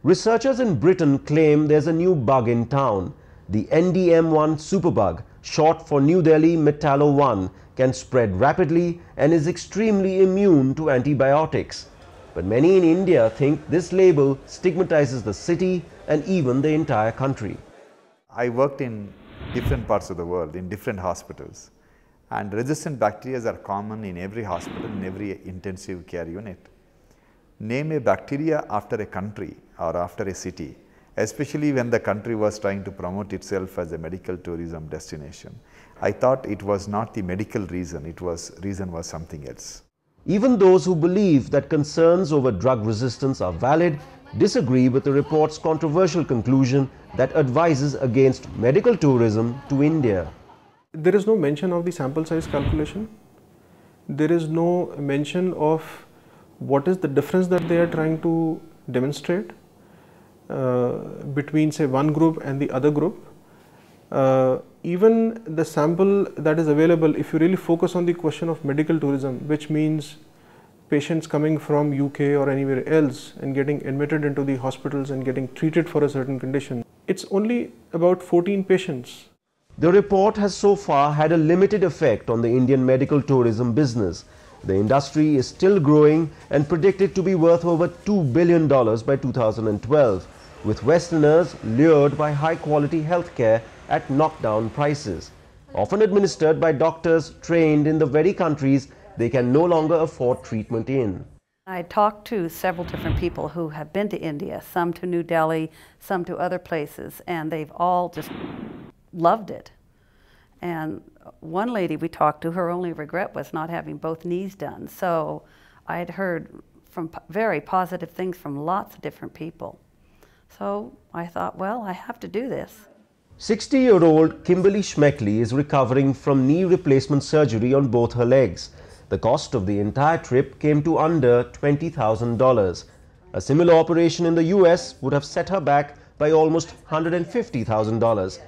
Researchers in Britain claim there's a new bug in town. The NDM-1 superbug, short for New Delhi Metallo-1, can spread rapidly and is extremely immune to antibiotics. But many in India think this label stigmatizes the city and even the entire country. I worked in different parts of the world, in different hospitals. And resistant bacteria are common in every hospital, in every intensive care unit. Name a bacteria after a country or after a city, especially when the country was trying to promote itself as a medical tourism destination. I thought it was not the medical reason, reason was something else. Even those who believe that concerns over drug resistance are valid disagree with the report's controversial conclusion that advises against medical tourism to India. There is no mention of the sample size calculation. There is no mention of what is the difference that they are trying to demonstrate between, say, one group and the other group. Even the sample that is available, if you really focus on the question of medical tourism, which means patients coming from UK or anywhere else and getting admitted into the hospitals and getting treated for a certain condition, it's only about 14 patients. The report has so far had a limited effect on the Indian medical tourism business. The industry is still growing and predicted to be worth over $2 billion by 2012, with Westerners lured by high-quality healthcare at knockdown prices, often administered by doctors trained in the very countries they can no longer afford treatment in. I talked to several different people who have been to India, some to New Delhi, some to other places, and they've all just loved it. And one lady we talked to, her only regret was not having both knees done. So I had heard from very positive things from lots of different people. So I thought, well, I have to do this. 60-year-old Kimberly Schmeckley is recovering from knee replacement surgery on both her legs. The cost of the entire trip came to under $20,000. A similar operation in the US would have set her back by almost $150,000.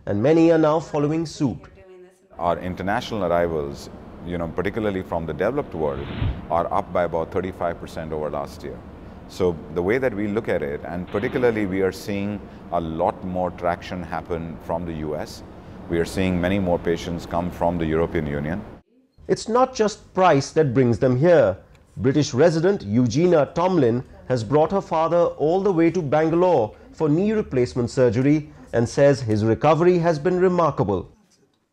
And many are now following suit. Our international arrivals, particularly from the developed world, are up by about 35% over last year. So the way that we look at it, and particularly we are seeing a lot more traction happen from the US. We are seeing many more patients come from the European Union. It's not just price that brings them here. British resident Eugenia Tomlin has brought her father all the way to Bangalore for knee replacement surgery and says his recovery has been remarkable.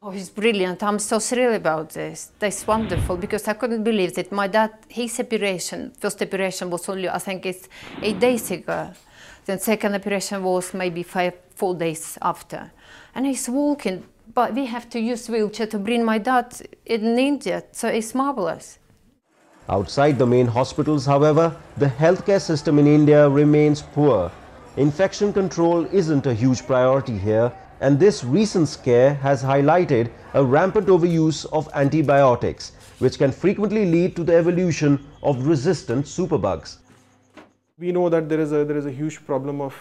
Oh, he's brilliant. I'm so thrilled about this. That's wonderful, because I couldn't believe it. My dad, his operation, first operation was only, I think it's 8 days ago. Then second operation was maybe 4 days after. And he's walking, but we have to use wheelchair to bring my dad in India, so it's marvelous. Outside the main hospitals, however, the healthcare system in India remains poor. Infection control isn't a huge priority here, and this recent scare has highlighted a rampant overuse of antibiotics, which can frequently lead to the evolution of resistant superbugs. We know that there is a huge problem of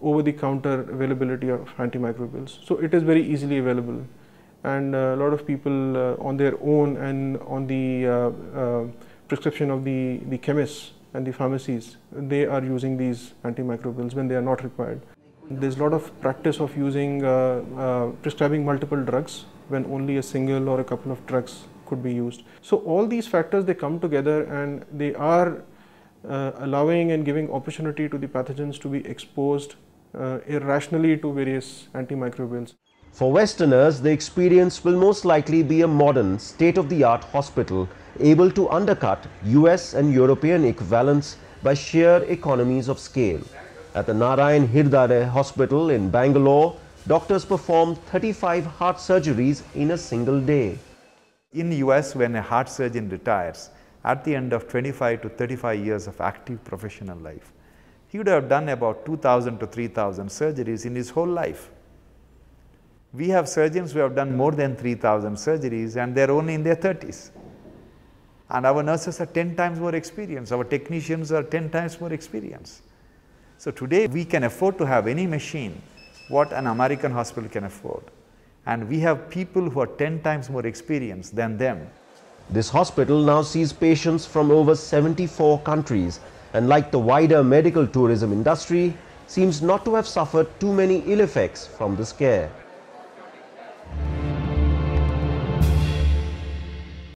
over-the-counter availability of antimicrobials. So it is very easily available, and a lot of people on their own and on the prescription of the chemists and the pharmacies, they are using these antimicrobials when they are not required. There's a lot of practice of using, prescribing multiple drugs when only a single or a couple of drugs could be used. So all these factors, they come together and they are allowing and giving opportunity to the pathogens to be exposed irrationally to various antimicrobials. For Westerners, the experience will most likely be a modern, state-of-the-art hospital able to undercut US and European equivalents by sheer economies of scale. At the Narayan Hirdare Hospital in Bangalore, doctors performed 35 heart surgeries in a single day. In the US, when a heart surgeon retires, at the end of 25 to 35 years of active professional life, he would have done about 2,000 to 3,000 surgeries in his whole life. We have surgeons who have done more than 3,000 surgeries, and they're only in their 30s. And our nurses are 10 times more experienced. Our technicians are 10 times more experienced. So today we can afford to have any machine what an American hospital can afford. And we have people who are 10 times more experienced than them. This hospital now sees patients from over 74 countries and like the wider medical tourism industry, seems not to have suffered too many ill effects from the scare.